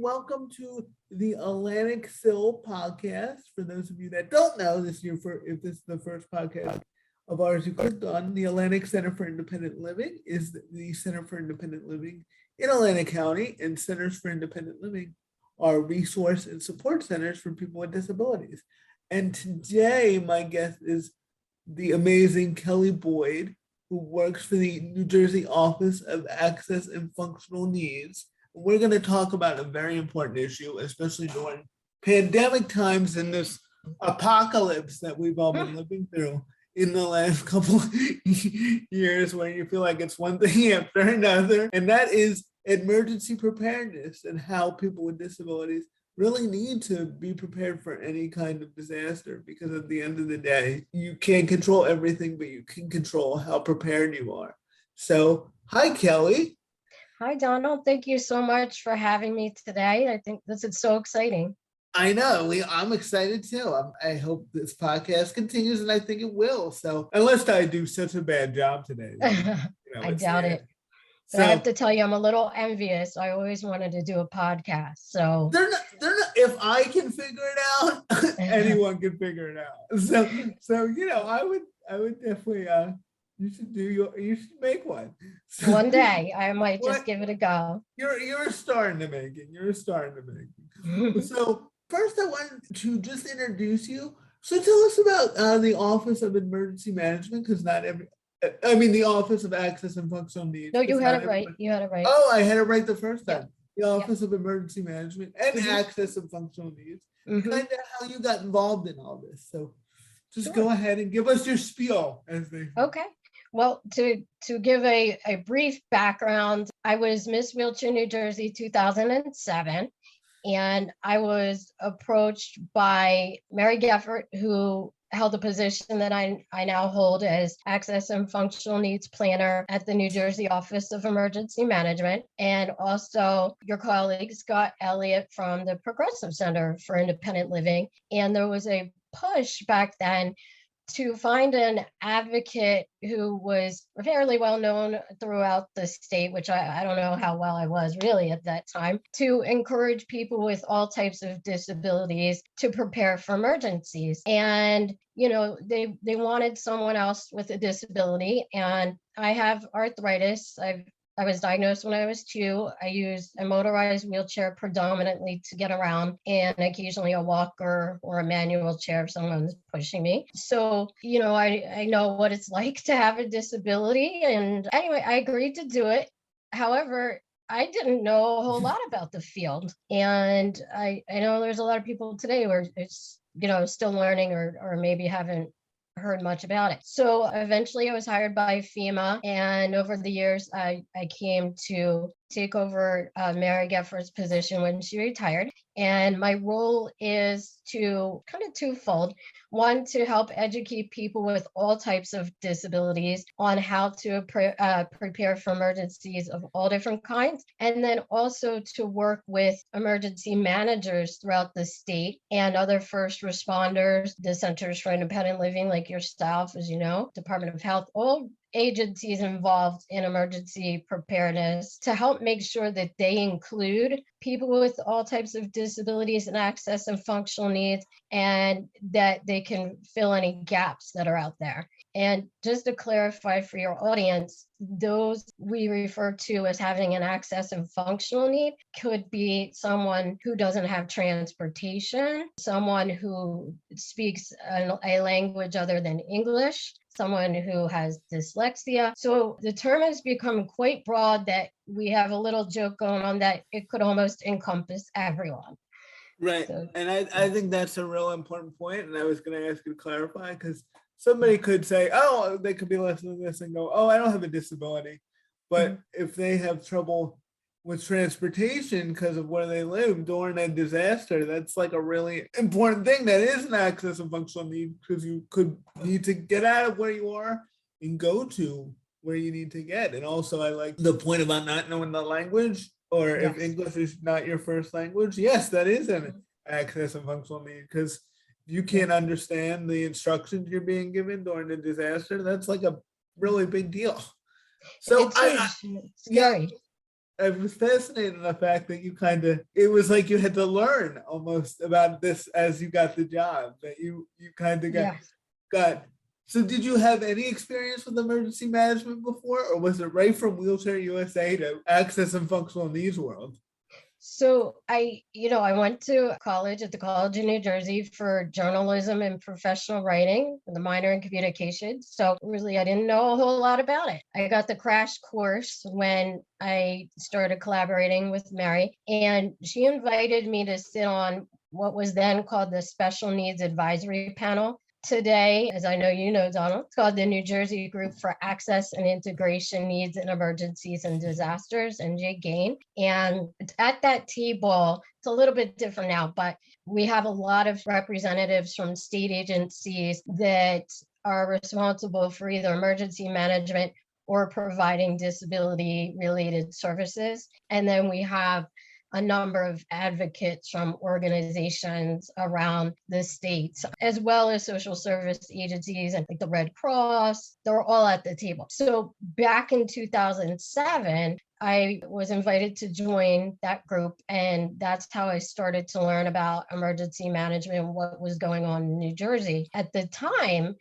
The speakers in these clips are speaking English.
welcome to the Atlantic Sill podcast. For those of you that don't know, if this is the first podcast of ours you clicked on, the Atlantic Center for Independent Living is the Center for Independent Living in Atlantic County, and Centers for Independent Living are resource and support centers for people with disabilities. And today, my guest is the amazing Kelly Boyd, who works for the New Jersey Office of Access and Functional Needs. We're going to talk about a very important issue, especially during pandemic times and this apocalypse that we've all been living through in the last couple of years, where you feel like it's one thing after another. And that is emergency preparedness, and how people with disabilities really need to be prepared for any kind of disaster, because at the end of the day, you can't control everything, but you can control how prepared you are. So, hi, Kelly. Hi, Donald. Thank you so much for having me today. I think this is so exciting. I know. I'm excited too. I hope this podcast continues, and I think it will. So, unless I do such a bad job today, I doubt it. So, I have to tell you, I'm a little envious. I always wanted to do a podcast. So they're not. If I can figure it out, anyone can figure it out. So I would definitely. You should make one. So, one day I might just give it a go. You're starting to make it. You're starting to make it. So first, I wanted to just introduce you. So tell us about the Office of Emergency Management, because the Office of Access and Functional Needs. No, you had it right. You had it right. Oh, I had it right the first time. Yeah. The Office of Emergency Management and Access and Functional Needs. Kind of how you got involved in all this. So just go ahead and give us your spiel. Okay. Well, to give a brief background, I was Miss Wheelchair New Jersey 2007, and I was approached by Mary Geffert, who held a position that I now hold as Access and Functional Needs Planner at the New Jersey Office of Emergency Management, and also your colleague, Scott Elliott, from the Progressive Center for Independent Living. And there was a push back then to find an advocate who was fairly well known throughout the state, which I don't know how well I was really at that time, to encourage people with all types of disabilities to prepare for emergencies. And, they wanted someone else with a disability. And I have arthritis. I was diagnosed when I was 2. I use a motorized wheelchair predominantly to get around, and occasionally a walker or a manual chair if someone's pushing me. So, I know what it's like to have a disability. And anyway, I agreed to do it. However, I didn't know a whole lot about the field. And I know there's a lot of people today who are, still learning or maybe haven't heard much about it. So eventually I was hired by FEMA, and over the years I came to take over Mary Geffert's position when she retired. And my role is to kind of twofold. One, to help educate people with all types of disabilities on how to prepare for emergencies of all different kinds. And then also to work with emergency managers throughout the state and other first responders, the Centers for Independent Living, like yourself, as you know, Department of Health, all agencies involved in emergency preparedness, to help make sure that they include people with all types of disabilities and access and functional needs, and that they can fill any gaps that are out there. And just to clarify for your audience, those we refer to as having an access and functional need could be someone who doesn't have transportation, someone who speaks a language other than English, someone who has dyslexia. So the term has become quite broad that we have a little joke going on that it could almost encompass everyone. Right. So, and I think that's a real important point. And I was going to ask you to clarify, because somebody could say, oh, they could be listening to this and go, oh, I don't have a disability. But if they have trouble with transportation because of where they live during a disaster, that's like a really important thing that is an access and functional need, because you could need to get out of where you are and go to where you need to get. And also, I like the point about not knowing the language, or if English is not your first language. Yes, that is an access and functional need, because you can't understand the instructions you're being given during a disaster. That's like a really big deal. So it's scary. I was fascinated in the fact that it was like you had to learn almost about this as you got the job, that you kind of Yes. got. So did you have any experience with emergency management before, or was it right from Wheelchair USA to Access and Functional Needs World? So I went to college at the College of New Jersey for journalism and professional writing, with a minor in communications. So really, I didn't know a whole lot about it. I got the crash course when I started collaborating with Mary, and she invited me to sit on what was then called the Special Needs Advisory Panel. Today, as I know you know, Donald, it's called the New Jersey Group for Access and Integration Needs in Emergencies and Disasters, NJGAIN. And at that table, it's a little bit different now, but we have a lot of representatives from state agencies that are responsible for either emergency management or providing disability related services. And then we have a number of advocates from organizations around the states, as well as social service agencies and like the Red Cross. They're all at the table. So back in 2007, I was invited to join that group, and that's how I started to learn about emergency management and what was going on in New Jersey. At the time,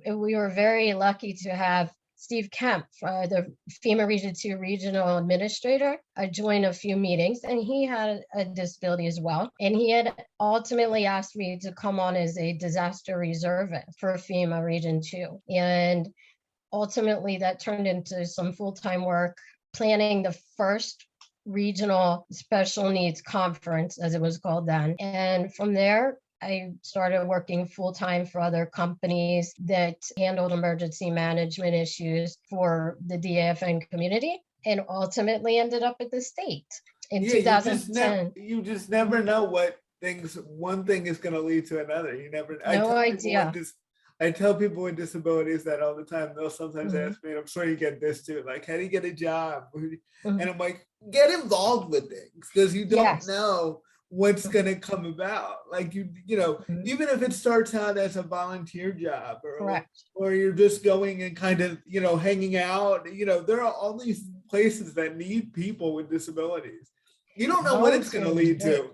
we were very lucky to have Steve Kemp, the FEMA Region 2 regional administrator. I joined a few meetings, and he had a disability as well. And he had ultimately asked me to come on as a disaster reservist for FEMA Region 2. And ultimately, that turned into some full-time work planning the first regional special needs conference, as it was called then. And from there, I started working full-time for other companies that handled emergency management issues for the DAFN community, and ultimately ended up at the state in 2010. You just never know one thing is going to lead to another. You never. No idea. I tell people with disabilities that all the time. They'll sometimes ask me, and I'm sure you get this too, like, how do you get a job? And I'm like, get involved with things, because you don't know what's going to come about. Like even if it starts out as a volunteer job, or you're just going and kind of, hanging out, there are all these places that need people with disabilities. You don't know what it's going to lead to.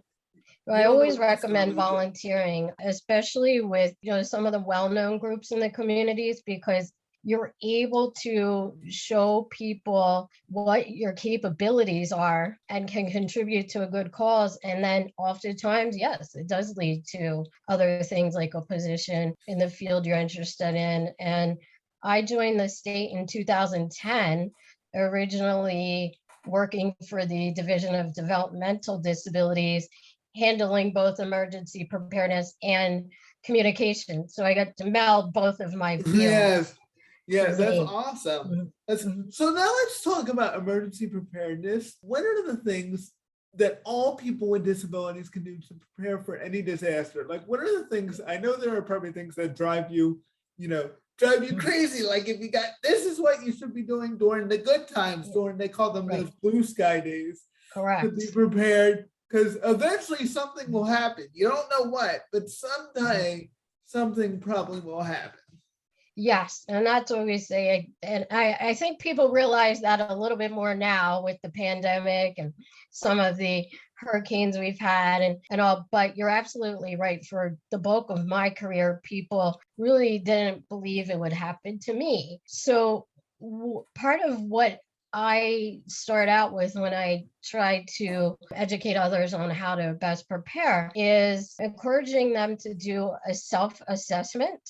I always recommend volunteering, especially with, some of the well-known groups in the communities, because you're able to show people what your capabilities are and can contribute to a good cause. And then oftentimes, yes, it does lead to other things like a position in the field you're interested in. And I joined the state in 2010, originally working for the Division of Developmental Disabilities, handling both emergency preparedness and communication. So I got to meld both of my fields. Yes. Yeah, that's awesome. So now let's talk about emergency preparedness. What are the things that all people with disabilities can do to prepare for any disaster? Like, what are the things? I know there are probably things that drive you crazy. Like, if this is what you should be doing during the good times, they call them those blue sky days. Correct. To be prepared, because eventually something will happen. You don't know what, but someday something probably will happen. Yes, and that's what we say. And I think people realize that a little bit more now with the pandemic and some of the hurricanes we've had and all, but you're absolutely right. For the bulk of my career, people really didn't believe it would happen to me. So part of what I start out with when I try to educate others on how to best prepare is encouraging them to do a self-assessment.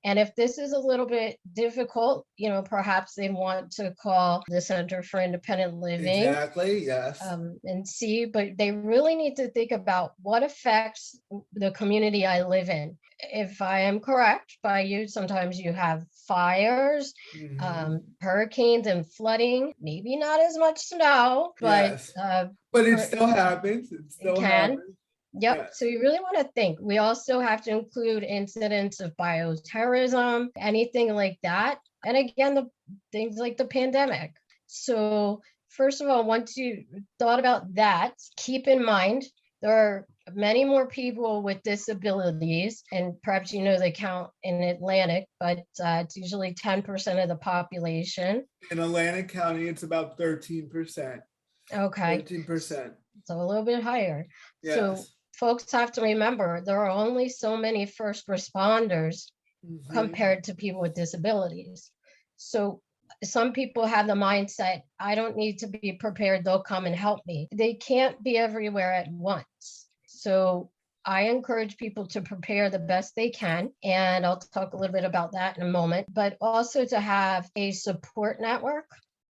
And if this is a little bit difficult, perhaps they want to call the Center for Independent Living. Exactly, yes. And see, but they really need to think about what affects the community I live in. If I am correct by you, sometimes you have fires, hurricanes and flooding, maybe not as much snow, but yes. But it still happens. It still happens. Yep. Yeah. So you really want to think. We also have to include incidents of bioterrorism, anything like that. And again, the things like the pandemic. So first of all, once you thought about that, keep in mind there are many more people with disabilities, and perhaps they count in Atlantic, but it's usually 10% of the population. In Atlantic County, it's about 13%. Okay. 13%. So a little bit higher. So Yes. folks have to remember there are only so many first responders Mhm. compared to people with disabilities. So some people have the mindset, I don't need to be prepared, they'll come and help me. They can't be everywhere at once. So I encourage people to prepare the best they can. And I'll talk a little bit about that in a moment, but also to have a support network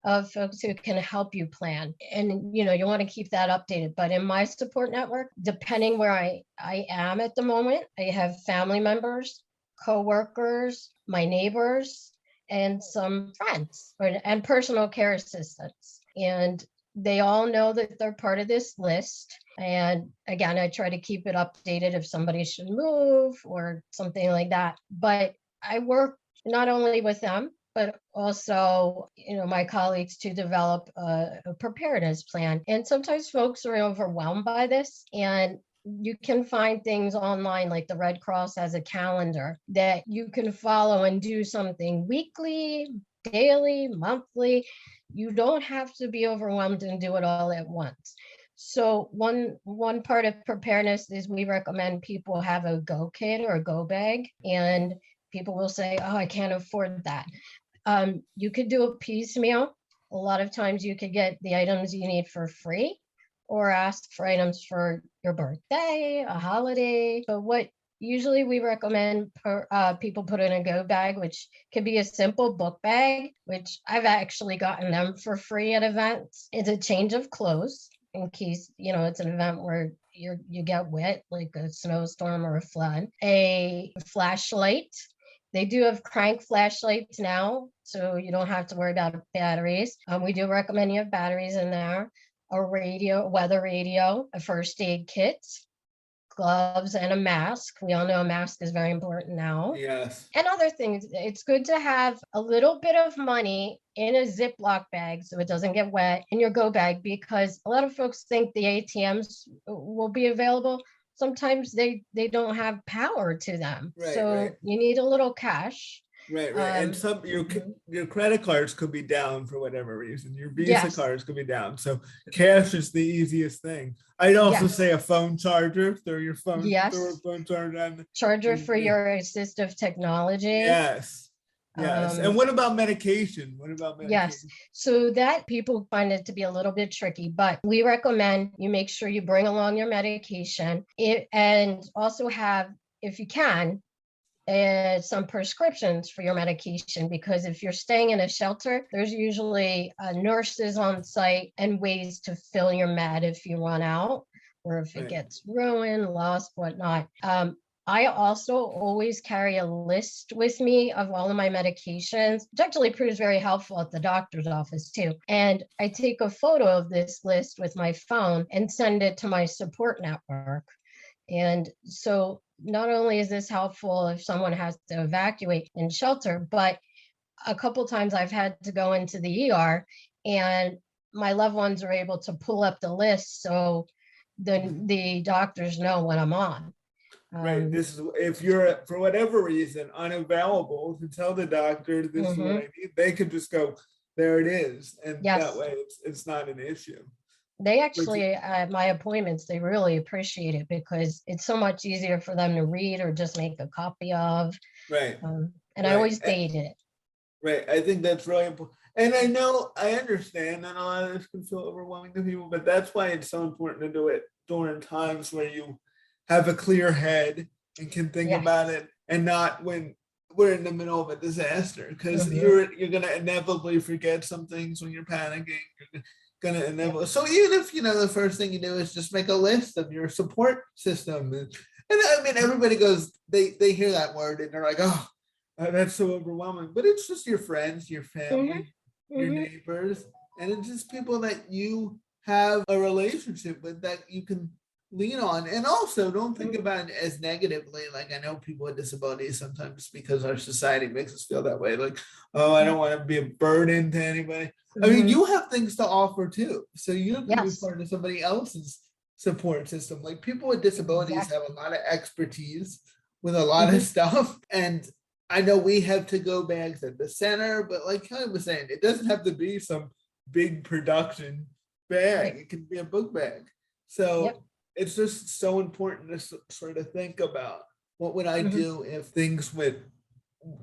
of folks who can help you plan. And you want to keep that updated. But in my support network, depending where I am at the moment, I have family members, coworkers, my neighbors, and some friends and personal care assistants. And they all know that they're part of this list. And again, I try to keep it updated if somebody should move or something like that. But I work not only with them, but also, my colleagues to develop a preparedness plan. And sometimes folks are overwhelmed by this, and you can find things online like the Red Cross has a calendar that you can follow and do something weekly, daily, monthly. You don't have to be overwhelmed and do it all at once. So one part of preparedness is we recommend people have a go kit or a go bag, and people will say, oh, I can't afford that. You could do a piecemeal. A lot of times you could get the items you need for free or ask for items for your birthday, a holiday. But what usually we recommend people put in a go bag, which could be a simple book bag, which I've actually gotten them for free at events. It's a change of clothes in case, it's an event where you get wet, like a snowstorm or a flood. A flashlight. They do have crank flashlights now, so you don't have to worry about batteries. We do recommend you have batteries in there. A radio, weather radio, a first aid kit, gloves, and a mask. We all know a mask is very important now. Yes. And other things. It's good to have a little bit of money in a Ziploc bag so it doesn't get wet in your go bag, because a lot of folks think the ATMs will be available. Sometimes they don't have power to them. Right, So right. you need a little cash. Right, right. And some your credit cards could be down for whatever reason. Your Visa Yes. cards could be down. So cash is the easiest thing. I'd also Yes. say a phone charger. Throw your phone, throw a Yes. phone charger on. Charger for your assistive technology. Yes. Yes. And what about medication? What about medication? Yes. So that people find it to be a little bit tricky, but we recommend you make sure you bring along your medication and also have, if you can, some prescriptions for your medication, because if you're staying in a shelter, there's usually nurses on site and ways to fill your med if you run out or if it gets ruined, lost, whatnot. I also always carry a list with me of all of my medications, which actually proves very helpful at the doctor's office too. And I take a photo of this list with my phone and send it to my support network. And so not only is this helpful if someone has to evacuate in shelter, but a couple times I've had to go into the ER and my loved ones are able to pull up the list so the doctors know what I'm on. Right. This is if you're for whatever reason unavailable to tell the doctor this is what I need, they could just go, there it is. And that way it's not an issue. They actually, at my appointments, they really appreciate it because it's so much easier for them to read or just make a copy of. Right. And I always date it. Right. I think that's really important. And I understand that a lot of this can feel overwhelming to people, but that's why it's so important to do it during times where you have a clear head and can think about it, and not when we're in the middle of a disaster, because you're going to inevitably forget some things when you're panicking. You're gonna enable. So even if the first thing you do is just make a list of your support system, and I mean everybody goes, they hear that word and they're like, oh, that's so overwhelming. But it's just your friends, your family, your neighbors, and it's just people that you have a relationship with that you can lean on. And also don't think about it as negatively. Like, I know people with disabilities sometimes, because our society makes us feel that way, like, oh, I don't want to be a burden to anybody. I mean, you have things to offer too, so you can be part of somebody else's support system. Like, people with disabilities have a lot of expertise with a lot of stuff, and I know we have to-go bags at the center, but like Kelly was saying, it doesn't have to be some big production bag. Right. It can be a book bag. Yep. So it's just so important to sort of think about what would I Hmm. do if things went,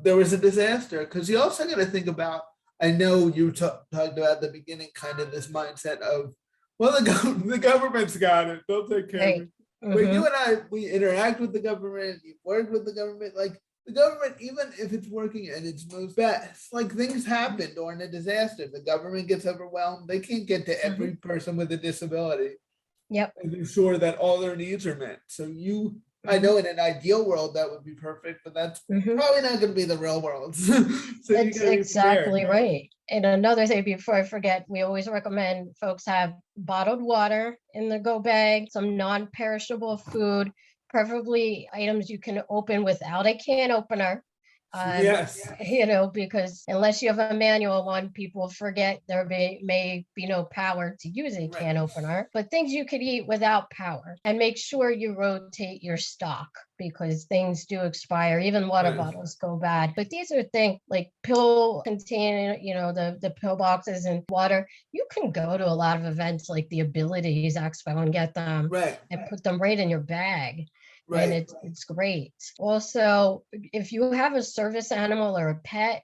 there was a disaster? Because you also got to think about, I know you talked about at the beginning, kind of this mindset of, well, the government's got it. They'll take care of Right. it. But Hmm. you and I, we interact with the government, you work with the government. Like the government, even if it's working at its most best, like things happen during a disaster. The government gets overwhelmed. They can't get to Hmm. every person with a disability Yep. and ensure that all their needs are met. So I Hmm. know in an ideal world that would be perfect, but that's Hmm. probably not going to be the real world. So you That's got to be prepared. exactly right. And another thing before I forget, we always recommend folks have bottled water in the go bag, some non-perishable food, preferably items you can open without a can opener. Um, Yes. because unless you have a manual one, people forget there may be no power to use a Right. can opener, but things you could eat without power. And make sure you rotate your stock because things do expire. Even water Right. bottles go bad. But these are things like pill containing, the pill boxes and water. You can go to a lot of events like the Abilities Expo and get them Right. and put them right in your bag. And Right. it's great. Also, if you have a service animal or a pet,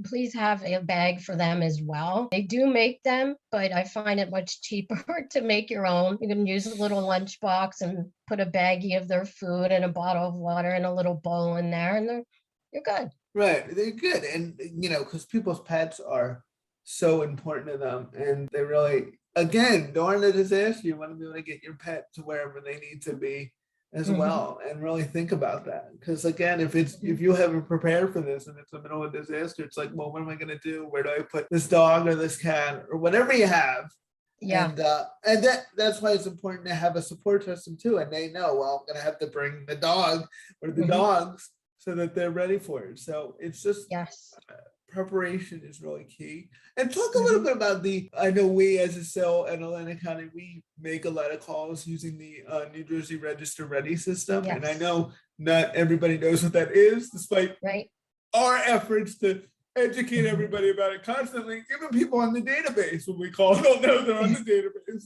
please have a bag for them as well. They do make them, but I find it much cheaper to make your own. You can use a little lunchbox and put a baggie of their food and a bottle of water and a little bowl in there, and you're good. Right. They're good. And, because people's pets are so important to them. And they really, again, during a disaster, you want to be able to get your pet to wherever they need to be as Hmm. well and really think about that. Because, again, if Hmm. you haven't prepared for this and it's the middle of a disaster, it's like, well, what am I going to do? Where do I put this dog or this cat or whatever you have? Yeah. And that's why it's important to have a support system too. And they know, well, I'm gonna have to bring the dog or the Hmm. dogs so that they're ready for it. So it's just Yes. preparation is really key. And talk a little Hmm. bit about I know we as a cell in Atlantic County, we make a lot of calls using the New Jersey Register Ready system. And I Yes. know not everybody knows what that is, despite Right. our efforts to educate everybody about it constantly, even people on the database when we call don't know they're on the database.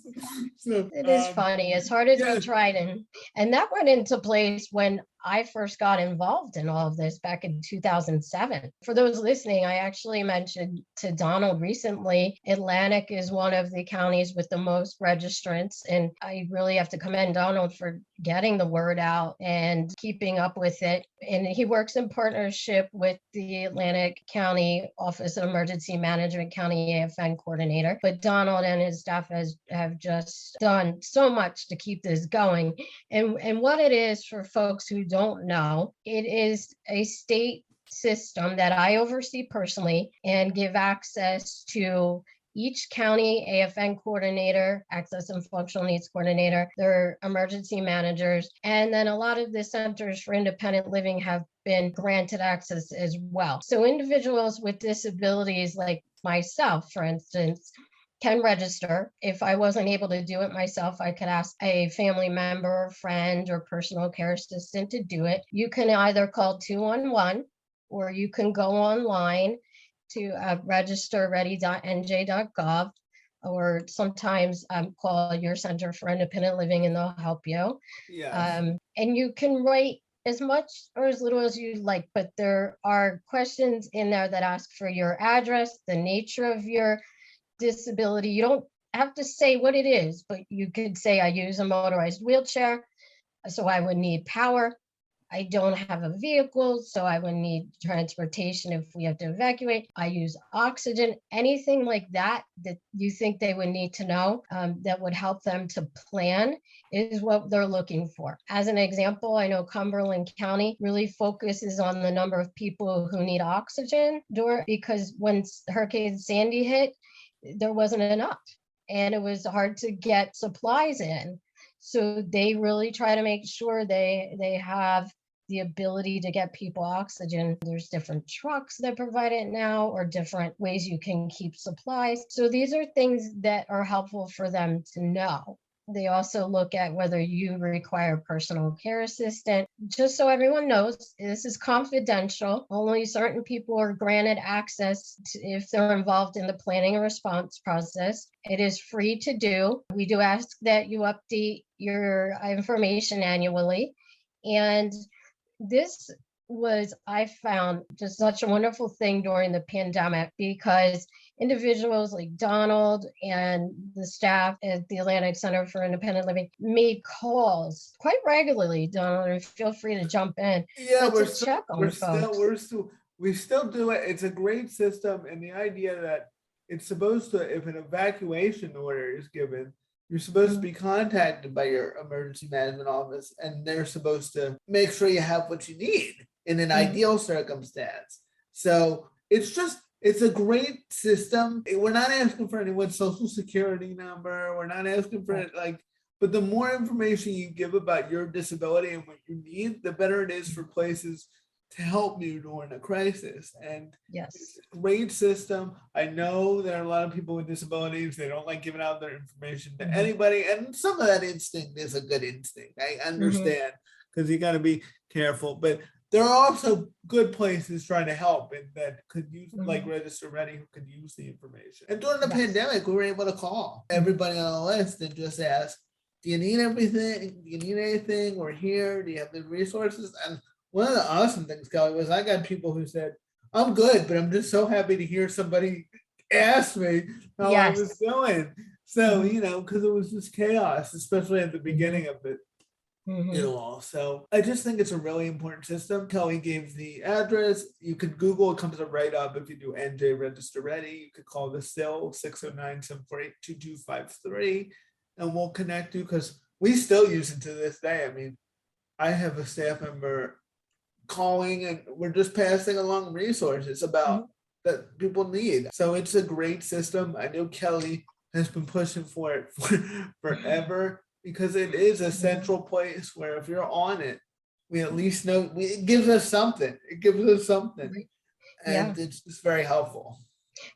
So It is funny, as hard as we yes, tried, and that went into place when I first got involved in all of this back in 2007. For those listening, I actually mentioned to Donald recently, Atlantic is one of the counties with the most registrants, and I really have to commend Donald for getting the word out and keeping up with it. And he works in partnership with the Atlantic County Office of Emergency Management County AFN coordinator. But Donald and his staff have just done so much to keep this going. And what it is, for folks who don't know, it is a state system that I oversee personally and give access to each county AFN coordinator, access and functional needs coordinator, their emergency managers, and then a lot of the centers for independent living have been granted access as well. So individuals with disabilities like myself, for instance, can register. If I wasn't able to do it myself, I could ask a family member, friend, or personal care assistant to do it. You can either call 211 or you can go online to registerready.nj.gov, or sometimes call your Center for Independent Living and they'll help you. yes, And you can write as much or as little as you like, but there are questions in there that ask for your address, the nature of your disability. You don't have to say what it is, but you could say, I use a motorized wheelchair, so I would need power. I don't have a vehicle, so I would need transportation if we have to evacuate. I use oxygen, anything like that that you think they would need to know, that would help them to plan is what they're looking for. As an example, I know Cumberland County really focuses on the number of people who need oxygen because when Hurricane Sandy hit, there wasn't enough and it was hard to get supplies in. So they really try to make sure they have the ability to get people oxygen. There's different trucks that provide it now, or different ways you can keep supplies. So these are things that are helpful for them to know. They also look at whether you require a personal care assistant. Just so everyone knows, this is confidential. Only certain people are granted access if they're involved in the planning and response process. It is free to do. We do ask that you update your information annually. And this was, I found, just such a wonderful thing during the pandemic, because individuals like Donald and the staff at the Atlantic Center for Independent Living made calls quite regularly. Donald, and feel free to jump in, Yeah, but to check on folks. we still do it. It's a great system, and the idea that it's supposed to, if an evacuation order is given, you're supposed to be contacted by your emergency management office, and they're supposed to make sure you have what you need in an ideal circumstance. So it's a great system. We're not asking for anyone's social security number. We're not asking for it, like, but the more information you give about your disability and what you need, the better it is for places to help you during a crisis. And Yes. it's a great system. I know there are a lot of people with disabilities. They don't like giving out their information to anybody. And some of that instinct is a good instinct. I understand, because you got to be careful. But there are also good places trying to help and that could use, like Register Ready, who could use the information. And during the pandemic, we were able to call everybody on the list and just ask, do you need everything? Do you need anything? We're here. Do you have the resources? And one of the awesome things, Kelly, was I got people who said, I'm good, but I'm just so happy to hear somebody ask me how I was doing. So, you know, because it was just chaos, especially at the beginning of it. So I just think it's a really important system. Kelly gave the address. You could Google, it comes up right up. If you do NJ Register Ready, you could call the SIL 609-748-2253, and we'll connect you, because we still use it to this day. I mean, I have a staff member calling, and we're just passing along resources about that people need. So it's a great system. I know Kelly has been pushing for it forever, because it is a central place where if you're on it, we at least know it gives us something. It gives us something. And it's just very helpful.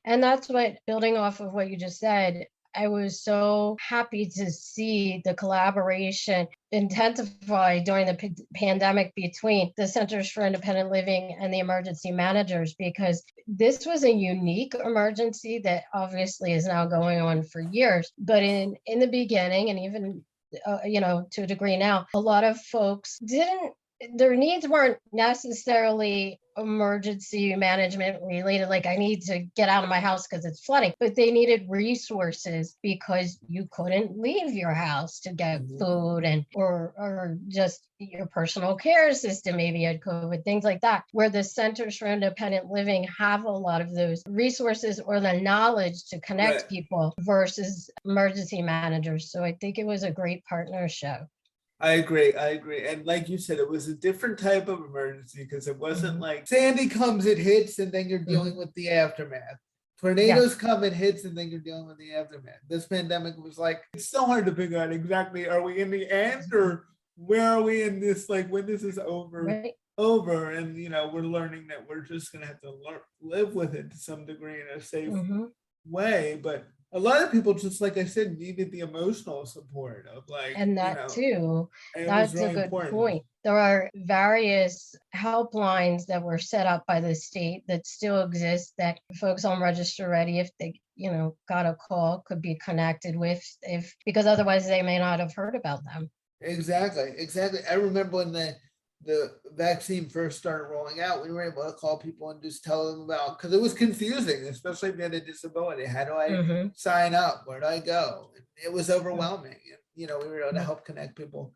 And that's what, building off of what you just said, I was so happy to see the collaboration intensify during the pandemic between the Centers for Independent Living and the emergency managers, because this was a unique emergency that obviously is now going on for years. But in the beginning, and even you know, to a degree now, a lot of folks their needs weren't necessarily emergency management related, like I need to get out of my house because it's flooding, but they needed resources because you couldn't leave your house to get food and or just your personal care system maybe had COVID, things like that, where the Centers for Independent Living have a lot of those resources or the knowledge to connect people versus emergency managers. So I think it was a great partnership. I agree. And like you said, it was a different type of emergency, because it wasn't like Sandy comes, it hits, and then you're dealing with the aftermath. Tornadoes come, it hits, and then you're dealing with the aftermath. This pandemic was like, it's so hard to figure out exactly, are we in the end, or where are we in this, like when this is over, and you know, we're learning that we're just going to have to live with it to some degree in a safe way. But a lot of people, just like I said, needed the emotional support of like, and that, you know, too, that's really a good point. There are various helplines that were set up by the state that still exist, that folks on Register Ready, if they, you know, got a call, could be connected with, because otherwise they may not have heard about them. Exactly. I remember when the vaccine first started rolling out, we were able to call people and just tell them about, because it was confusing, especially if you had a disability. How do I sign up? Where do I go? It was overwhelming. You know, we were able to help connect people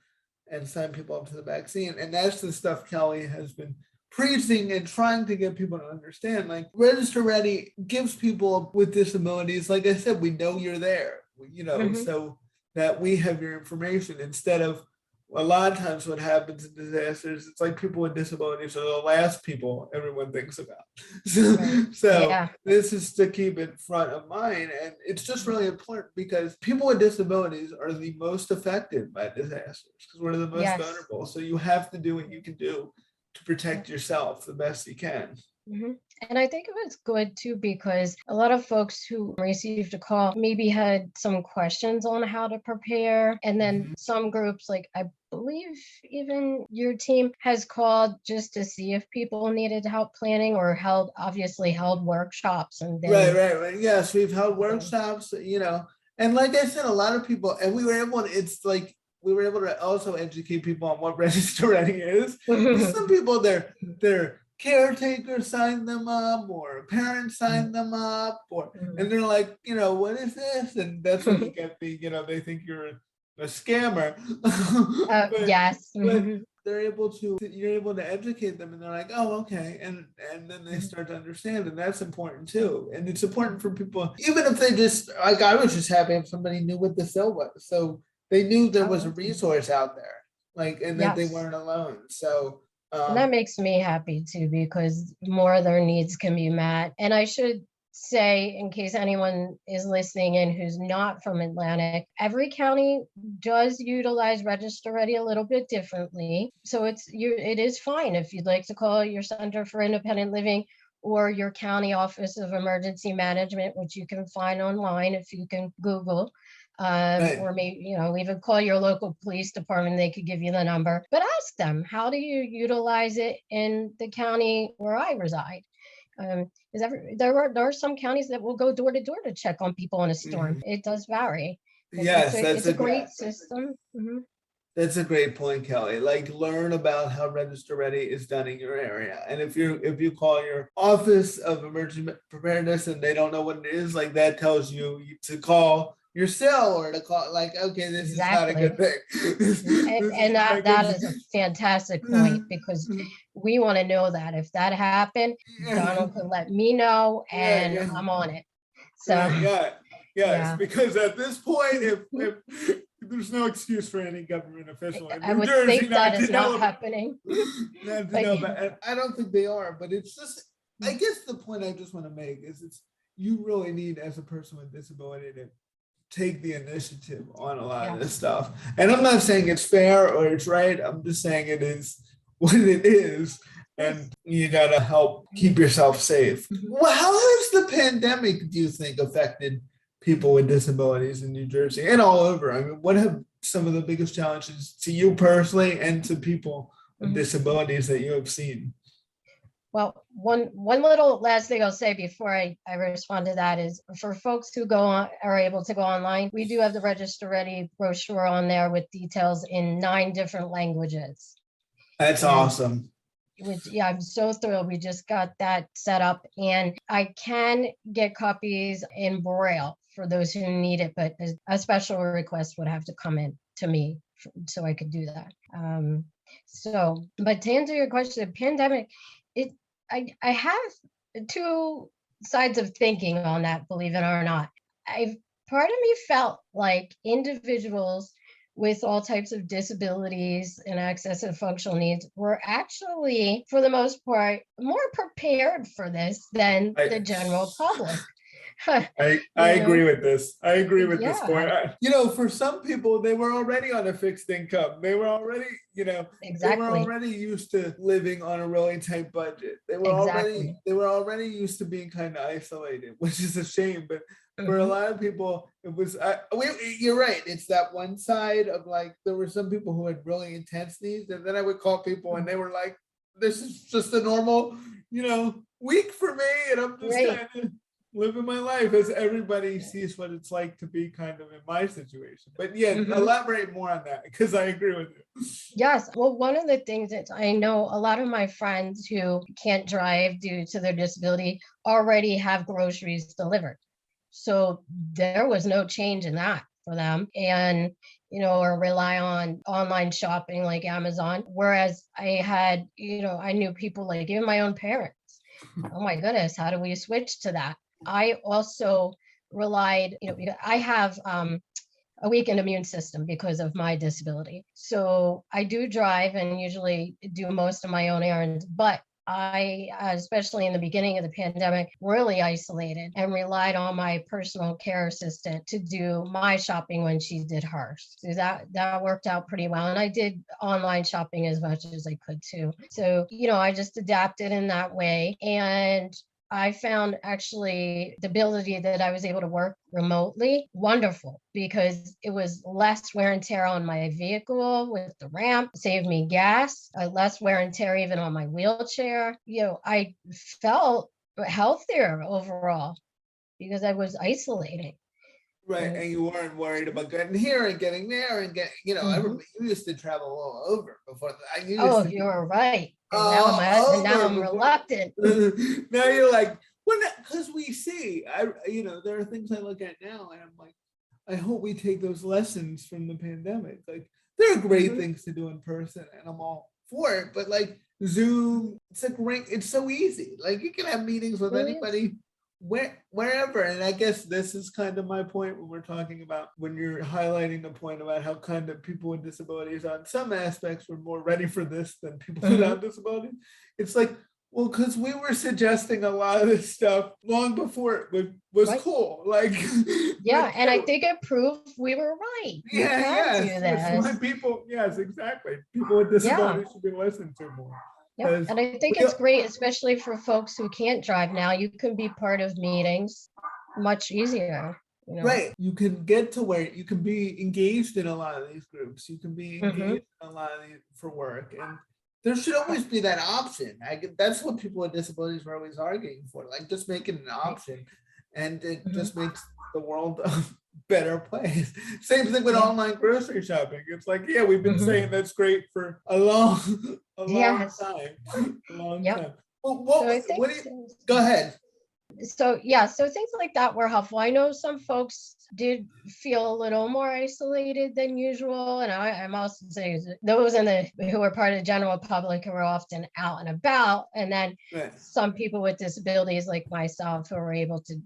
and sign people up to the vaccine. And that's the stuff Kelly has been preaching and trying to get people to understand. Like, Register Ready gives people with disabilities, like I said, we know you're there, you know, so that we have your information, instead of a lot of times what happens in disasters, it's like people with disabilities are the last people everyone thinks about. So this is to keep it front of mind. And it's just really important, because people with disabilities are the most affected by disasters, because we're the most vulnerable. So you have to do what you can do to protect yourself the best you can. Mhm. And I think it was good too, because a lot of folks who received a call maybe had some questions on how to prepare. And then Mhm. some groups, like I believe even your team has called just to see if people needed help planning, or obviously held workshops and Right, then. right, right. Yes, we've held Okay. workshops, and like I said, a lot of people, and we were able to also educate people on what register ready is. Because some people, their caretaker signed them up, or parents signed them up, and they're like, what is this? And that's when you get they think you're a scammer. but Yes. but you're able to educate them, and they're like, oh, okay, and then they start to understand, and that's important too. And it's important for people, even if they just, like, I was just happy if somebody knew what the cell was, so they knew there was a resource out there, like, and that they Yes. weren't alone. So And that makes me happy too, because more of their needs can be met. And I should say, in case anyone is listening in who's not from Atlantic, every county does utilize Register Ready a little bit differently. So it is fine if you'd like to call your Center for Independent Living or your county office of emergency management, which you can find online if you can Google. right. Or maybe, even call your local police department. They could give you the number, but ask them, how do you utilize it in the county where I reside? There are some counties that will go door to door to check on people in a storm. Mhm. It does vary. Yes, It's a great system. Mhm. that's a great point, Kelly. Like, learn about how Register Ready is done in your area. And if you call your office of emergency preparedness and they don't know what it is, like, that tells you to call your cell, or to call, like, okay, this is not a Exactly. good thing. This is And not a that good is a fantastic point, because we want to know that if that happened, Donald can let me know yeah, and yeah. I'm on it. So, Right, yeah, yes, yeah, because at this point, if there's no excuse for any government official in I New would Jersey think that not to is not know, happening. not to But know about, and I don't think they are, but it's just, I guess the point I just want to make is, you really need, as a person with disability, to take the initiative on a lot of this yes. stuff. And I'm not saying it's fair or it's right. I'm just saying it is what it is. Yes. And you got to help keep yourself safe. Well, how has the pandemic, do you think, affected people with disabilities in New Jersey and all over? I mean, what have some of the biggest challenges to you personally and to people with Mhm. disabilities that you have seen? Well, one little last thing I'll say before I respond to that is, for folks who are able to go online, we do have the Register Ready brochure on there with details in 9 different languages. That's And awesome. which, yeah, I'm so thrilled. We just got that set up, and I can get copies in Braille for those who need it, but a special request would have to come in to me so I could do that. But to answer your question, the pandemic, it I have 2 sides of thinking on that, believe it or not. I've Part of me felt like individuals with all types of disabilities and access and functional needs were actually, for the most part, more prepared for this than I, the general public. I You agree know? with this. I agree with this point. Yeah, For some people, they were already on a fixed income. They were already, they were exactly. already used to living on a really tight budget. Exactly. They were already used to being kind of isolated, which is a shame. But for a Hmm. lot of people, it was. You're right. It's that one side of, like, there were some people who had really intense needs, and then I would call people, and they were like, "This is just a normal, week for me," and I'm just Right. kind of living my life as everybody sees what it's like to be kind of in my situation. But yeah, Hmm. elaborate more on that, because I agree with you. Yes. Well, one of the things that I know, a lot of my friends who can't drive due to their disability already have groceries delivered. So there was no change in that for them. And, or rely on online shopping like Amazon. Whereas I knew people, like even my own parents. Oh my goodness, how do we switch to that? I also relied, because I have a weakened immune system because of my disability. So I do drive and usually do most of my own errands, but I, especially in the beginning of the pandemic, really isolated and relied on my personal care assistant to do my shopping when she did hers. So that worked out pretty well. And I did online shopping as much as I could too. So, I just adapted in that way. And I found actually the ability that I was able to work remotely wonderful, because it was less wear and tear on my vehicle with the ramp, saved me gas, less wear and tear even on my wheelchair. I felt healthier overall because I was isolating. Right, and you weren't worried about getting here and getting there and everybody, you used to travel all over before. Oh, you were right. And now I'm reluctant. Now you're like, because we see, there are things I look at now, and I'm like, I hope we take those lessons from the pandemic. Like, there are great things to do in person, and I'm all for it. But like Zoom, it's so easy. Like, you can have meetings with anybody wherever. And I guess this is kind of my point when we're talking about, when you're highlighting the point about how kind of people with disabilities on some aspects were more ready for this than people without disabilities. It's like, well, because we were suggesting a lot of this stuff long before it was cool. Like, and I think it proved we were right. Yes, why people, yes, exactly. People with disabilities should be listened to more. Yep. And I think it's great, especially for folks who can't drive now. You can be part of meetings much easier. Right. You can get to where you can be engaged in a lot of these groups. You can be engaged in a lot of these for work. And there should always be that option. That's what people with disabilities are always arguing for. Like, just make it an option. And it just makes the world a better place. Same thing with online grocery shopping. It's like, we've been saying that's great for a long time. Well, go ahead. So things like that were helpful. I know some folks did feel a little more isolated than usual, and I'm also saying those who were part of the general public who were often out and about, and then some people with disabilities like myself who were able to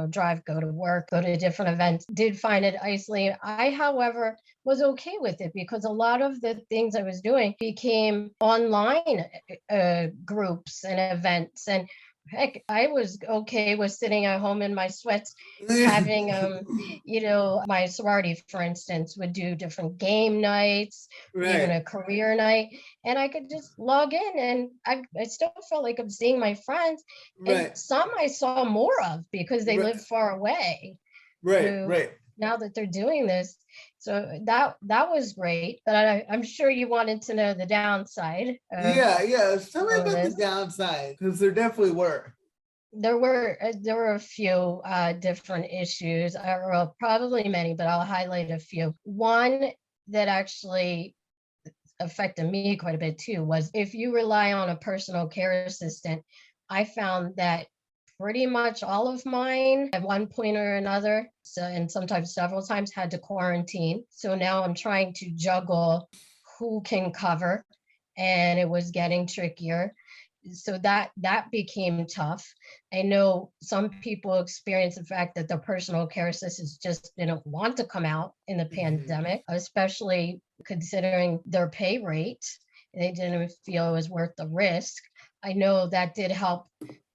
drive, go to work, go to different events, did find it isolating. I, however, was okay with it because a lot of the things I was doing became online groups and events. And heck, I was okay with sitting at home in my sweats, having, my sorority, for instance, would do different game nights, even a career night, and I could just log in, and I still felt like I'm seeing my friends. And some I saw more of because they live far away. Right. Now that they're doing this. So that was great, but I'm sure you wanted to know the downside. Tell me about the downside, because there definitely were. There were a few different issues, or probably many, but I'll highlight a few. One that actually affected me quite a bit too was, if you rely on a personal care assistant, I found that pretty much all of mine at one point or another, and sometimes several times, had to quarantine. So now I'm trying to juggle who can cover, and it was getting trickier. So that became tough. I know some people experience the fact that the personal care assistants just didn't want to come out in the pandemic, especially considering their pay rate. They didn't feel it was worth the risk. I know that did help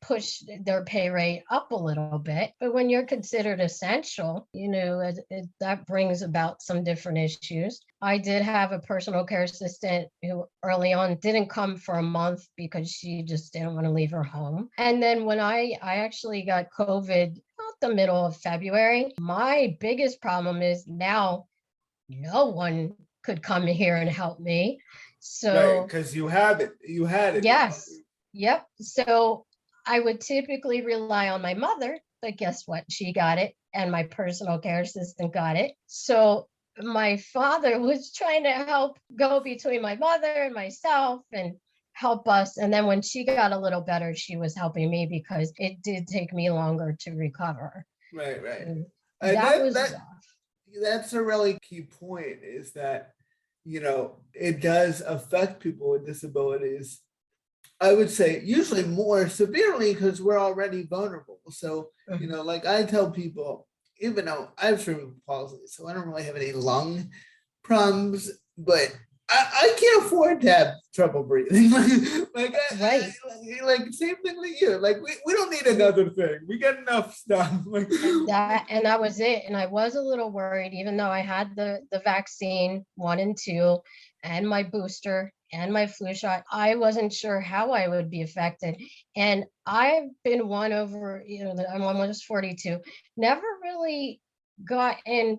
push their pay rate up a little bit, but when you're considered essential, that brings about some different issues. I did have a personal care assistant who early on didn't come for a month because she just didn't want to leave her home. And then when I actually got COVID about the middle of February, my biggest problem is now no one could come here and help me. So because you had it. Yes. Yep. So I would typically rely on my mother, but guess what? She got it, and my personal care assistant got it. So my father was trying to help go between my mother and myself and help us. And then when she got a little better, she was helping me because it did take me longer to recover. Right. That's a really key point, is that, it does affect people with disabilities. I would say usually more severely because we're already vulnerable. So, like I tell people, even though I have cerebral palsy, so I don't really have any lung problems, but I can't afford to have trouble breathing. Right. Like same thing with you. Like we don't need another thing. We got enough stuff. Like And that was it. And I was a little worried, even though I had the vaccine 1 and 2 and my booster and my flu shot. I wasn't sure how I would be affected. And I've been one over, I'm almost 42, never really gotten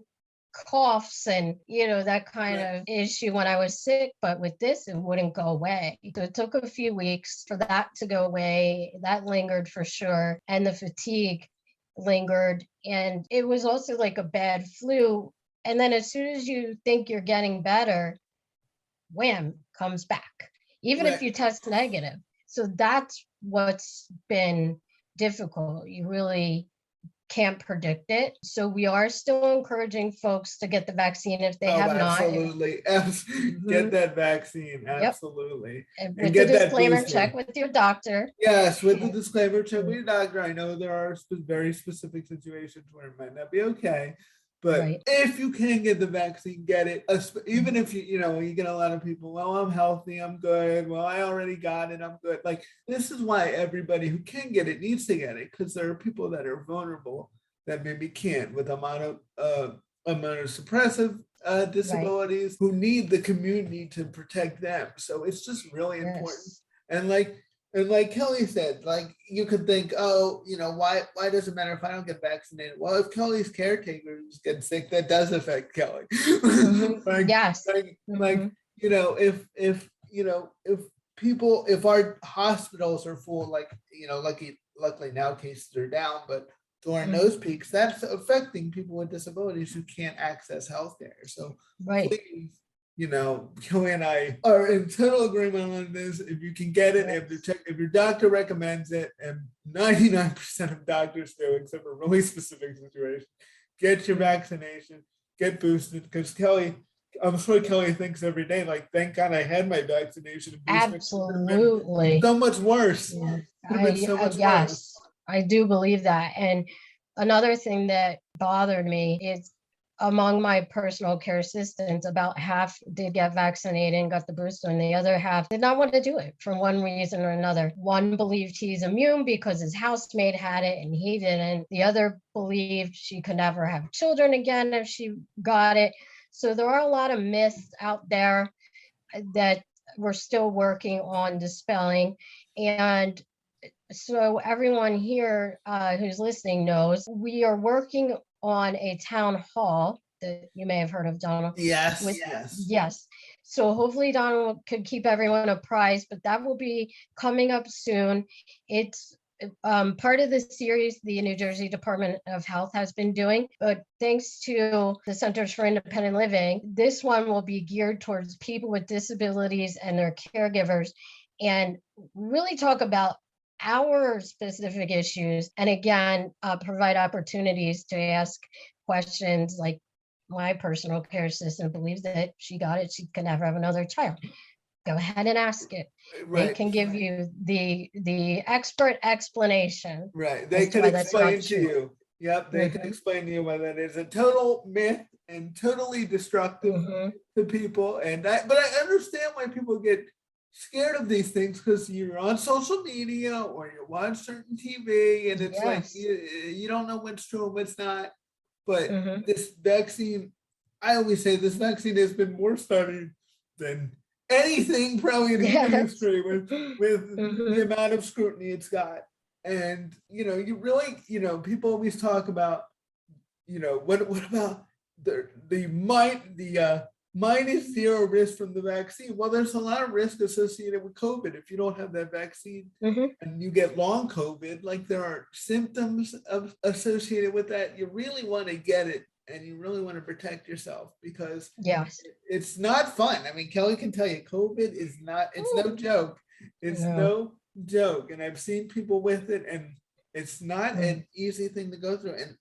coughs and that kind right. of issue when I was sick, but with this it wouldn't go away. So it took a few weeks for that to go away. That lingered for sure, and the fatigue lingered, and it was also like a bad flu. And then as soon as you think you're getting better, wham, comes back, even if Right. you test negative. So that's what's been difficult. You really can't predict it. So we are still encouraging folks to get the vaccine if they Oh, have not. absolutely. Get that vaccine. Yep. Absolutely. And And with the get that disclaimer, booster. check with your doctor. Yes, with the disclaimer, check with your doctor. I know there are very specific situations where it might not be okay, but Right. if you can get the vaccine, get it. Even if you get a lot of people, well, I'm healthy, I'm good. Well, I already got it, I'm good. Like this is why everybody who can get it needs to get it, because there are people that are vulnerable that maybe can't with immunosuppressive disabilities who need the community to protect them. So it's just really important. Yes. And like Kelly said, like you could think, oh, why does it matter if I don't get vaccinated? Well, if Kelly's caretakers get sick, that does affect Kelly. Yes. If our hospitals are full, luckily now cases are down, but during those peaks, that's affecting people with disabilities who can't access healthcare. So please, Kelly and I are in total agreement on this. If you can get it, if your doctor recommends it, and 99% of doctors do, except for really specific situations, get your vaccination, get boosted. Because Kelly, I'm sure Kelly thinks every day, like, thank God I had my vaccination. Absolutely. So much worse. Yes, I do believe that. And another thing that bothered me is among my personal care assistants, about half did get vaccinated and got the booster, and the other half did not want to do it for one reason or another. One believed he's immune because his housemate had it and he didn't. The other believed she could never have children again if she got it. So there are a lot of myths out there that we're still working on dispelling. And so everyone here who's listening knows we are working on a town hall that you may have heard of, Donald. Yes. Yes. So hopefully Donald could keep everyone apprised, but that will be coming up soon. It's part of the series the New Jersey Department of Health has been doing, but thanks to the Centers for Independent Living, this one will be geared towards people with disabilities and their caregivers, and really talk about our specific issues, and again, provide opportunities to ask questions. Like my personal care assistant believes that she got it, she can never have another child. Go ahead and ask it. They can give you the expert explanation. Right. They can explain to you. Yep. They can explain to you why that is a total myth and totally destructive to people. But I understand why people get scared of these things, because you're on social media or you watch certain TV and it's like you don't know what's true and what's not. But this vaccine, I always say this vaccine has been more studied than anything probably in human history with the amount of scrutiny it's got. And you really, people always talk about, what about the minus zero risk from the vaccine. Well, there's a lot of risk associated with COVID. If you don't have that vaccine and you get long COVID, like there are symptoms associated with that. You really want to get it, and you really want to protect yourself, because it's not fun. I mean, Kelly can tell you, COVID is not, it's no joke. It's no joke. And I've seen people with it, and it's not an easy thing to go through. And,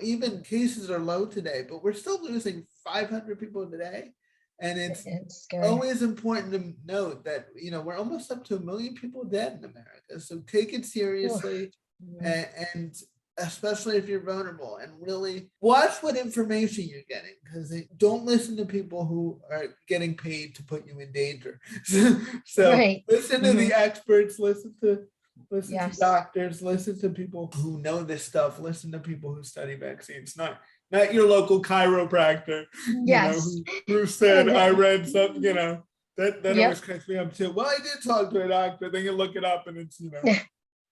even cases are low today, but we're still losing 500 people today. And it's always important to note that, we're almost up to 1 million people dead in America. So take it seriously. And especially if you're vulnerable, and really watch what information you're getting, because don't listen to people who are getting paid to put you in danger. So Right. listen to the experts, listen to Yes. doctors, listen to people who know this stuff, listen to people who study vaccines, not your local chiropractor, Yes. who said, And I read something, that always yep. cracks me up too. Well, I did talk to a doctor, then you look it up and it's,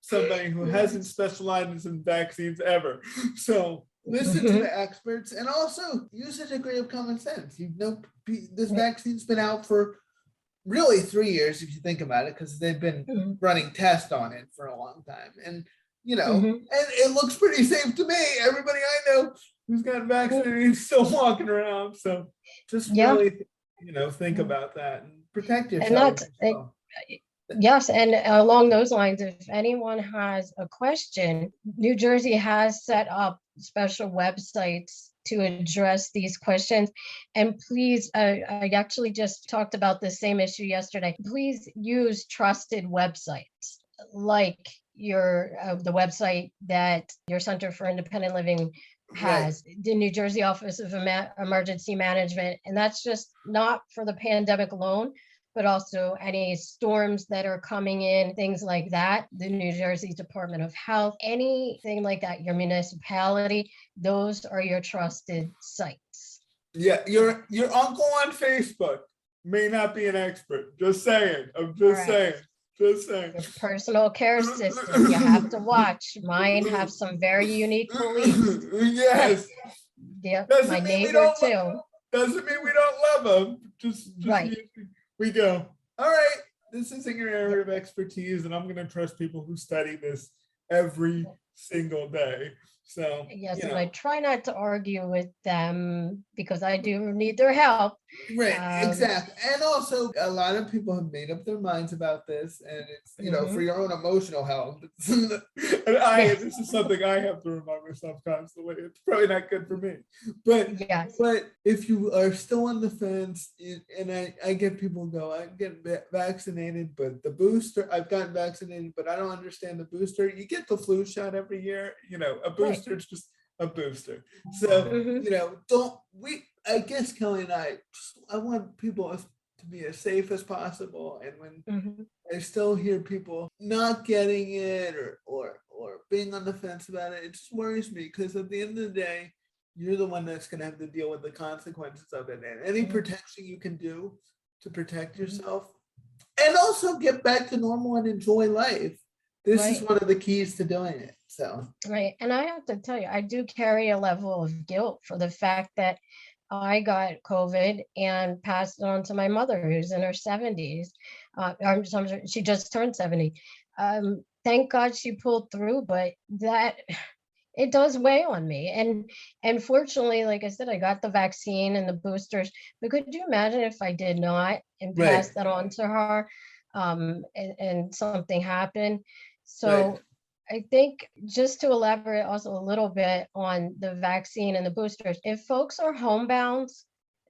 somebody who hasn't Yes. specialized in vaccines ever. So listen to the experts, and also use a degree of common sense. This vaccine's been out for really 3 years if you think about it, because they've been running tests on it for a long time. And and it looks pretty safe to me. Everybody I know who's gotten vaccinated is still walking around. So just Yeah. really, think about that and protect And yourself that's as well. yes, and along those lines, if anyone has a question, New Jersey has set up special websites to address these questions. And please, I actually just talked about the same issue yesterday. Please use trusted websites like the website that your Center for Independent Living Right. has, the New Jersey Office of Emergency Management. And that's just not for the pandemic alone, but also any storms that are coming in, things like that. The New Jersey Department of Health, anything like that, your municipality, those are your trusted sites. Yeah, your uncle on Facebook may not be an expert. Just saying. I'm just saying. Just saying. Your personal care system, you have to watch. Mine have some very unique beliefs. Yes. Yep, my Doesn't mean we neighbor don't too. doesn't mean we don't love them. Just Right. we go, all right, this isn't your area of expertise, and I'm going to trust people who study this every single day. So yes, and I try not to argue with them because I do need their help. Right, exactly. And also, a lot of people have made up their minds about this, and it's, for your own emotional health. And this is something I have to remind myself constantly. It's probably not good for me. But yes. but if you are still on the fence, and I get people go, I get vaccinated, but the booster, I've gotten vaccinated, but I don't understand the booster. You get the flu shot every year. A booster is just a booster. So, I guess Kelly and I want people to be as safe as possible. And when I still hear people not getting it or being on the fence about it, it just worries me, because at the end of the day, you're the one that's going to have to deal with the consequences of it. And any protection you can do to protect yourself and also get back to normal and enjoy life. This is one of the keys to doing it. So right. And I have to tell you, I do carry a level of guilt for the fact that I got COVID and passed it on to my mother, who's in her 70s. She just turned 70. Thank God she pulled through, but it does weigh on me. And fortunately, like I said, I got the vaccine and the boosters. But could you imagine if I did not and passed that on to her, and something happened? So I think, just to elaborate also a little bit on the vaccine and the boosters, if folks are homebound,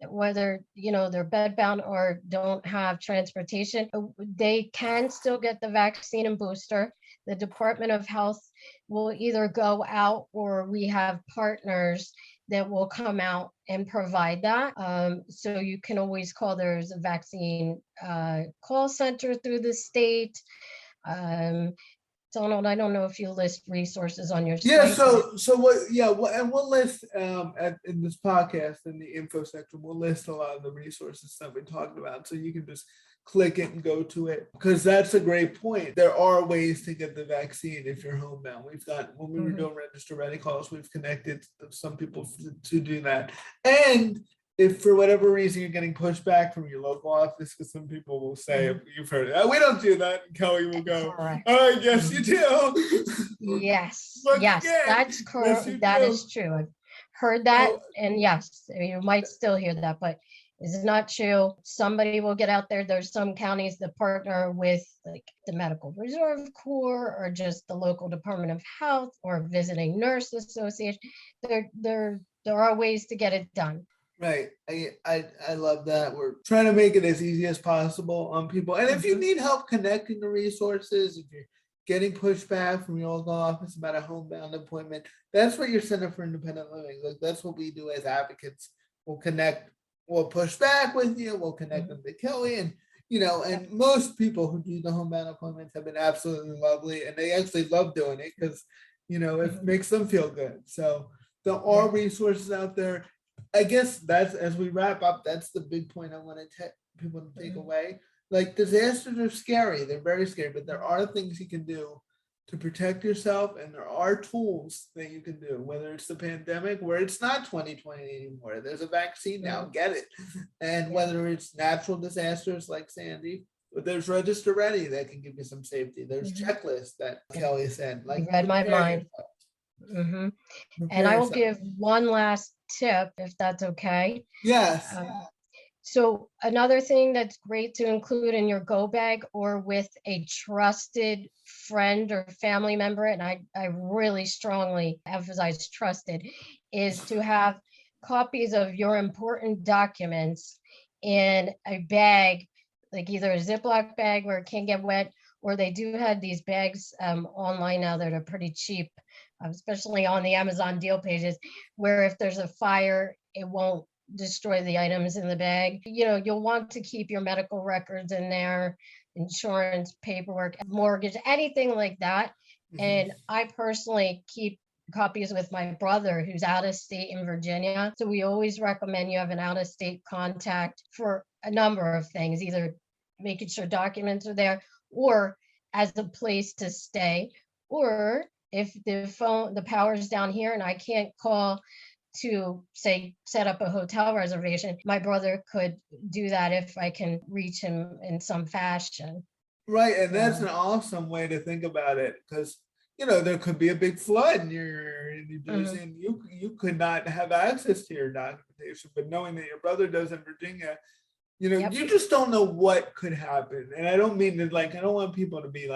whether they're bedbound or don't have transportation, they can still get the vaccine and booster. The Department of Health will either go out, or we have partners that will come out and provide that. So you can always call. There's a vaccine call center through the state. Donald, I don't know if you list resources on your site. So what? Yeah, and we'll list in this podcast, in the info section, we'll list a lot of the resources that we talked about, so you can just click it and go to it, because that's a great point. There are ways to get the vaccine if you're homebound. When we were doing Register Ready calls, we've connected some people to do that. And if for whatever reason you're getting pushed back from your local office, because some people will say, you've heard it, we don't do that, and Kelly will go, oh, yes, you do. Yes, that's correct. Yes, that is true. I've heard that, and yes, you might still hear that, but it's not true. Somebody will get out there. There's some counties that partner with, like, the Medical Reserve Corps, or just the local Department of Health, or Visiting Nurse Association. There are ways to get it done. Right. I love that. We're trying to make it as easy as possible on people. And if you need help connecting the resources, if you're getting pushback from your local office about a homebound appointment, that's what your Center for Independent Living, like, that's what we do as advocates. We'll connect, we'll push back with you, we'll connect them to Kelly, and and most people who do the homebound appointments have been absolutely lovely, and they actually love doing it because it makes them feel good. So there are resources out there. I guess that's, as we wrap up, that's the big point I want to people to take away. Like, disasters are scary, they're very scary, but there are things you can do to protect yourself, and there are tools that you can do, whether it's the pandemic, where it's not 2020 anymore, there's a vaccine now, get it. And whether it's natural disasters like Sandy, but there's Register Ready that can give you some safety. There's checklists that Kelly said, like, You read my mind. And I will give one last tip, if that's okay. Yes. So another thing that's great to include in your go bag, or with a trusted friend or family member, and I really strongly emphasize trusted, is to have copies of your important documents in a bag, like either a Ziploc bag where it can't get wet, or they do have these bags online now that are pretty cheap, especially on the Amazon deal pages, where if there's a fire, it won't destroy the items in the bag. You'll want to keep your medical records in there, insurance, paperwork, mortgage, anything like that. And I personally keep copies with my brother, who's out of state in Virginia. So we always recommend you have an out of state contact for a number of things, either making sure documents are there, or as a place to stay, or if the power's down here and I can't call to, say, set up a hotel reservation, my brother could do that if I can reach him in some fashion. Right, and that's an awesome way to think about it, because there could be a big flood in New Jersey, and you could not have access to your documentation. But knowing that your brother does in Virginia, you just don't know what could happen. And I don't mean to, I don't want people to be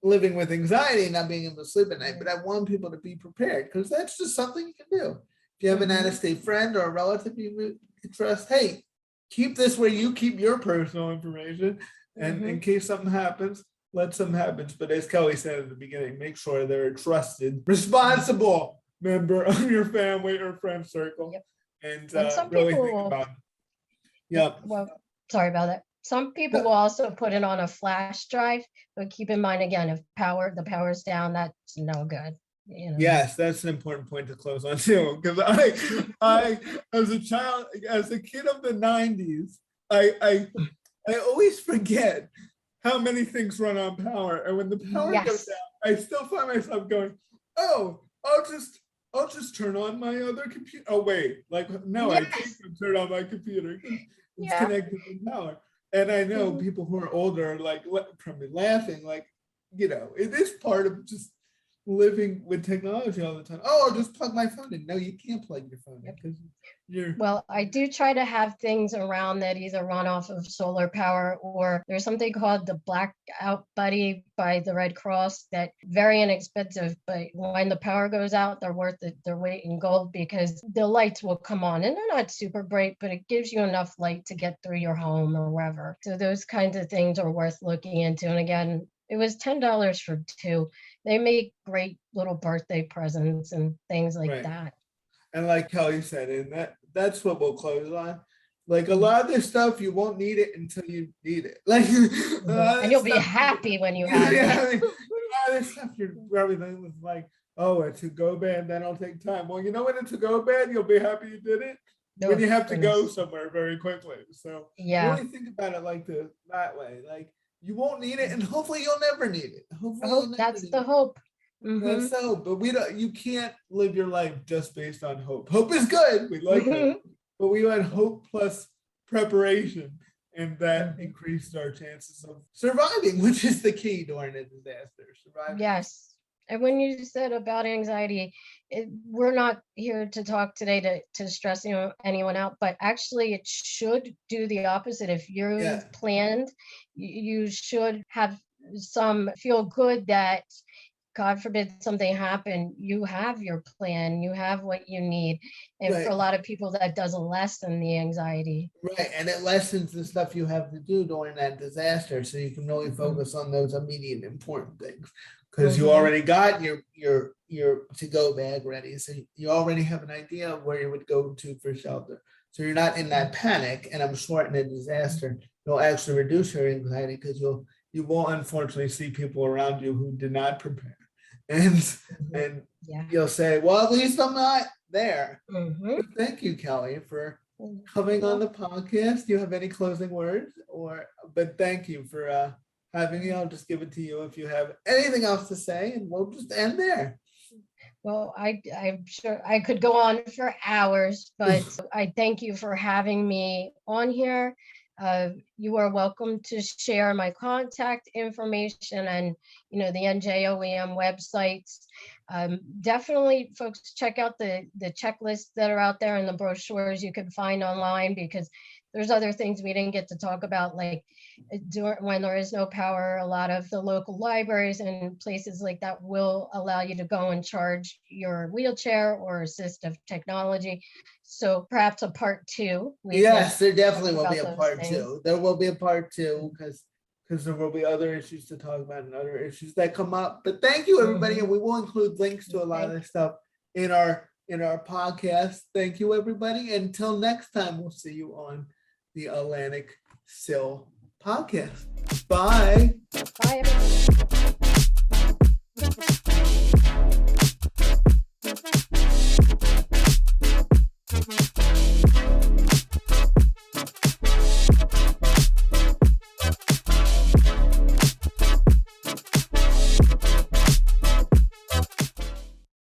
living with anxiety and not being able to sleep at night, but I want people to be prepared, because that's just something you can do. If you have an out-of-state friend or a relative you trust, hey, keep this where you keep your personal information, and in case something happens, let something happen. But as Kelly said at the beginning, make sure they're a trusted, responsible member of your family or friend circle, and really think about it. Well, sorry about that. Some people will also put it on a flash drive, but keep in mind, again, if the power's down, that's no good. Yes, that's an important point to close on too, because I as a kid of the 90s, I always forget how many things run on power, and when the power goes down, I still find myself going, oh, I'll just turn on my other computer. Oh wait, no, I can't turn on my computer because it's connected to power. And I know people who are older are probably laughing, it is part of just living with technology all the time. Oh, I'll just plug my phone in. No, you can't plug your phone in, because Well, I do try to have things around that either run off of solar power, or there's something called the Blackout Buddy by the Red Cross, that very inexpensive, but when the power goes out, they're worth their weight in gold, because the lights will come on, and they're not super bright, but it gives you enough light to get through your home or wherever. So those kinds of things are worth looking into. And again, it was $10 for 2. They make great little birthday presents and things like that. And like Kelly said, and that's what we'll close on. A lot of this stuff, you won't need it until you need it. And you'll be happy when you have it. A lot of this stuff, you're probably thinking oh, a to-go bag, that'll take time. Well, when it's a to-go bag, you'll be happy you did it when you have to go somewhere very quickly. So really think about it that way. You won't need it, and hopefully you'll never need it. That's the hope. That's the hope. But you can't live your life just based on hope. Hope is good. We like hope. But we had hope plus preparation, and that increased our chances of surviving, which is the key during a disaster. Surviving. Yes. And when you said about anxiety, we're not here to talk today to stress anyone out, but actually it should do the opposite. If you're planned, you should have feel good that God forbid something happen, you have your plan, you have what you need. And Right. for a lot of people, that doesn't lessen the anxiety. Right, and it lessens the stuff you have to do during that disaster, so you can really focus on those immediate important things. Because you already got your to-go bag ready, so you already have an idea of where you would go to for shelter. So you're not in that panic, and I'm sure in a disaster, it'll actually reduce your anxiety because you will unfortunately see people around you who did not prepare, and Yeah. you'll say, well, at least I'm not there. Mhm. But thank you, Kelly, for coming on the podcast. Do you have any closing words? But thank you for having me. I'll just give it to you if you have anything else to say, and we'll just end there. Well, I'm sure I could go on for hours, but I thank you for having me on here. You are welcome to share my contact information and, the NJOEM websites. Definitely, folks, check out the checklists that are out there and the brochures you can find online, because there's other things we didn't get to talk about, like when there is no power, a lot of the local libraries and places like that will allow you to go and charge your wheelchair or assistive technology. So perhaps a part two. Yes, there definitely will about be a those part things. two. There will be a part two because there will be other issues to talk about and other issues that come up. But thank you, everybody, and we will include links to a lot of this stuff in our podcast. Thank you, everybody. Until next time, we'll see you on the Atlantic Sill podcast. Bye. Bye, everyone.